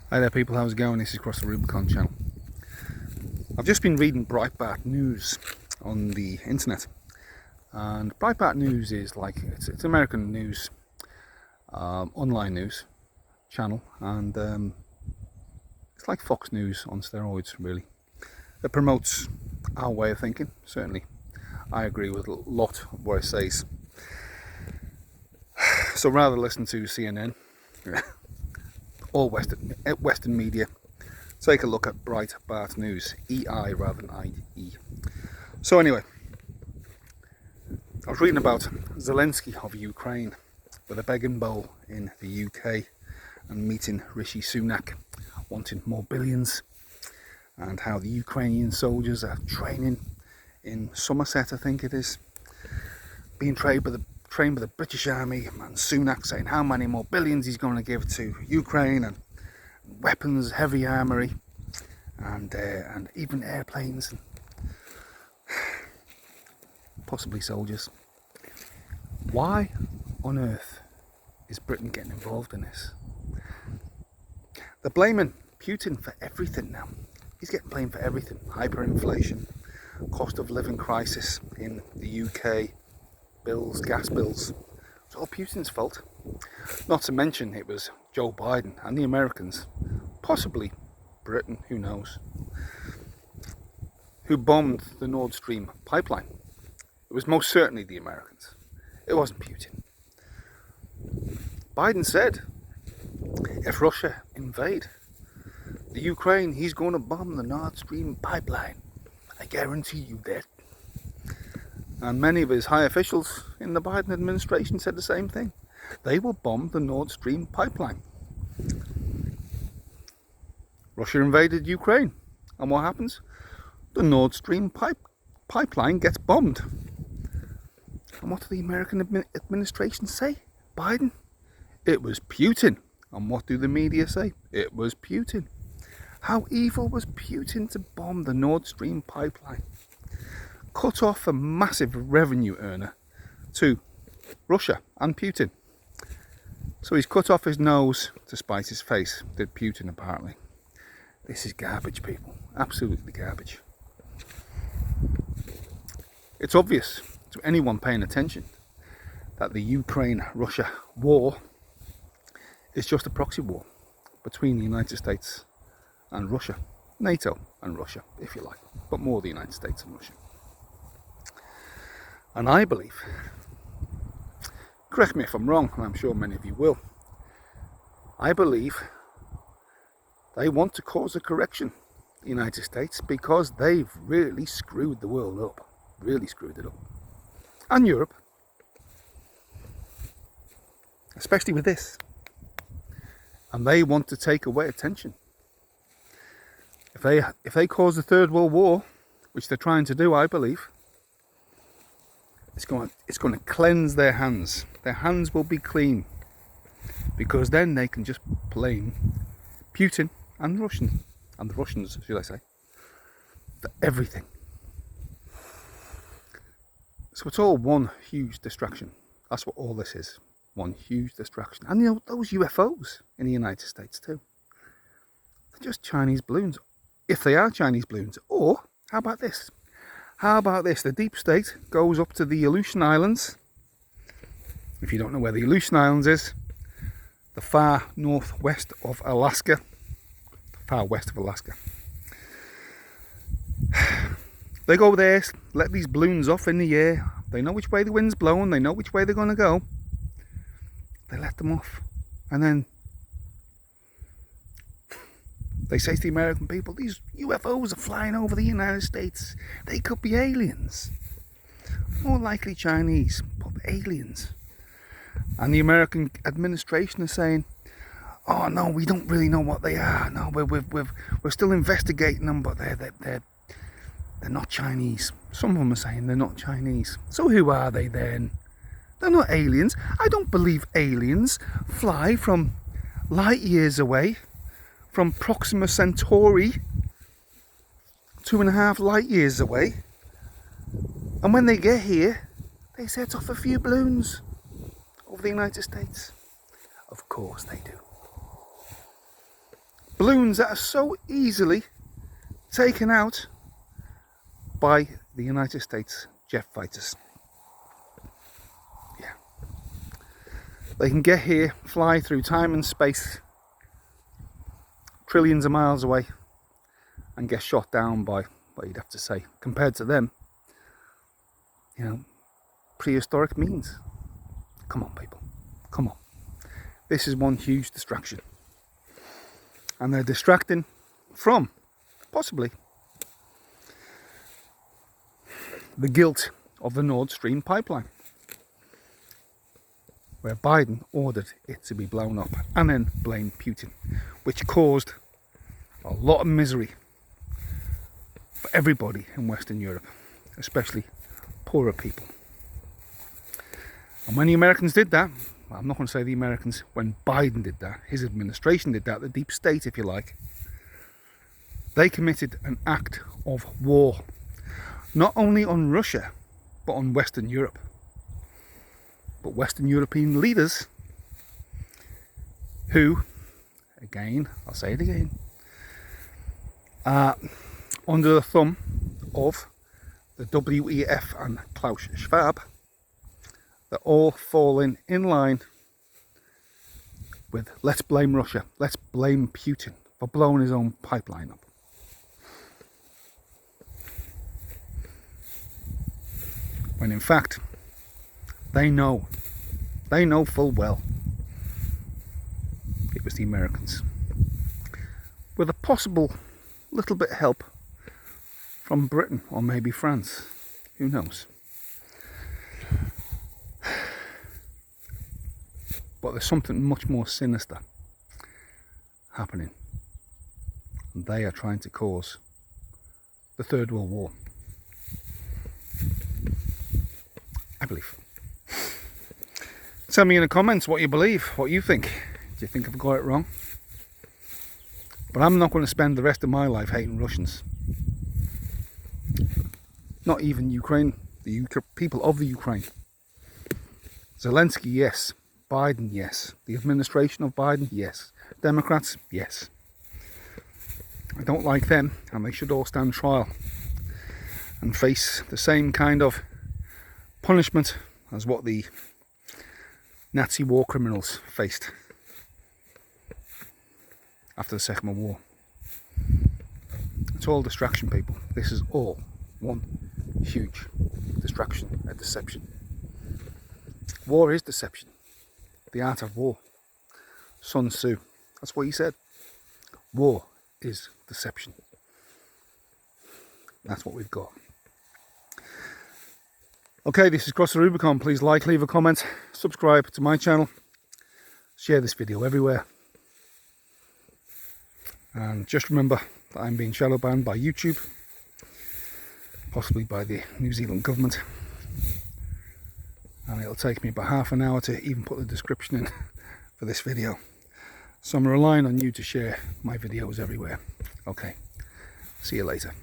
Hi there people, how's it going? This is Across the Rubicon channel. I've just been reading Breitbart News on the internet, and Breitbart News is like, it's American news, online news channel, and it's like Fox News on steroids really. It promotes our way of thinking, certainly. I agree with a lot of what it says. So rather than listen to CNN, all Western media, take a look at Breitbart News, EI rather than IE. So anyway, I was reading about Zelensky of Ukraine with a begging bowl in the UK and meeting Rishi Sunak, wanting more billions, and how the Ukrainian soldiers are training in Somerset, I think it is, being trained by the British Army, and Sunak saying how many more billions he's going to give to Ukraine, and weapons, heavy armoury, and even airplanes, and possibly soldiers. Why on earth is Britain getting involved in this? They're blaming Putin for everything now. He's getting blamed for everything. Hyperinflation, cost of living crisis in the UK, bills, gas bills. It's all Putin's fault. Not to mention it was Joe Biden and the Americans, possibly Britain, who knows, who bombed the Nord Stream pipeline. It was most certainly the Americans. It wasn't Putin. Biden said, if Russia invade the Ukraine, he's going to bomb the Nord Stream pipeline. I guarantee you that. And many of his high officials in the Biden administration said the same thing. They will bomb the Nord Stream pipeline. Russia invaded Ukraine, and what happens? The Nord Stream pipeline gets bombed. And what did the American administration say? Biden? It was Putin. And what do the media say? It was Putin. How evil was Putin to bomb the Nord Stream pipeline? Cut off a massive revenue earner to Russia and Putin. So he's cut off his nose to spite his face, did Putin apparently. This is garbage, people. Absolutely garbage. It's obvious to anyone paying attention that the Ukraine-Russia war is just a proxy war between the United States and Russia. NATO and Russia, if you like, but more the United States and Russia. And I believe, correct me if I'm wrong, and I'm sure many of you will, I believe they want to cause a correction, the United States, because they've really screwed the world up. Really screwed it up. And Europe. Especially with this. And they want to take away attention. If they cause the Third World War, which they're trying to do, I believe, it's going to cleanse their hands. Their hands will be clean, because then they can just blame Putin and the Russians, should I say, for everything. So it's all one huge distraction. That's what all this is. One huge distraction. And you know, those UFOs in the United States too. They're just Chinese balloons. If they are Chinese balloons. Or, how about this? How about this? The deep state goes up to the Aleutian Islands. If you don't know where the Aleutian Islands is, the far northwest of Alaska. Far west of Alaska. They go there, let these balloons off in the air. They know which way the wind's blowing. They know which way they're going to go. They let them off. And then they say to the American people, these UFOs are flying over the United States. They could be aliens. More likely Chinese, but aliens. And the American administration is saying, oh no, we don't really know what they are. No, we're still investigating them, but they're not Chinese. Some of them are saying they're not Chinese. So who are they then? They're not aliens. I don't believe aliens fly from light years away, from Proxima Centauri, 2.5 light years away. And when they get here, they set off a few balloons over the United States. Of course they do. balloons that are so easily taken out by the United States jet fighters. Yeah. They can get here, fly through time and space, trillions of miles away, and get shot down by, what you'd have to say, compared to them, you know, prehistoric means. Come on, people. Come on. This is one huge distraction. And they're distracting from, possibly, the guilt of the Nord Stream pipeline, where Biden ordered it to be blown up and then blamed Putin, which caused a lot of misery for everybody in Western Europe, especially poorer people. And when the Americans did that, well, I'm not going to say the Americans, when Biden did that, his administration did that, the deep state, if you like, they committed an act of war, not only on Russia, but on Western Europe. But Western European leaders who, again, I'll say it again, are under the thumb of the WEF and Klaus Schwab, they're all falling in line with let's blame Russia, let's blame Putin for blowing his own pipeline up. When in fact, they know full well it was the Americans, with a possible little bit of help from Britain or maybe France, who knows. But there's something much more sinister happening, and they are trying to cause the Third World War, I believe. Tell me in the comments what you believe, what you think. Do you think I've got it wrong? But I'm not going to spend the rest of my life hating Russians. Not even Ukraine, the people of the Ukraine. Zelensky, yes. Biden, yes. The administration of Biden, yes. Democrats, yes. I don't like them, and they should all stand trial and face the same kind of punishment as what the Nazi war criminals faced after the Second World War. It's all distraction, people. This is all one huge distraction, a deception. War is deception. The art of war. Sun Tzu, that's what he said. War is deception. That's what we've got. Okay, this is Cross the Rubicon. Please like, leave a comment, subscribe to my channel, share this video everywhere. And just remember that I'm being shadow banned by YouTube, possibly by the New Zealand government. And it'll take me about half an hour to even put the description in for this video. So I'm relying on you to share my videos everywhere. Okay, see you later.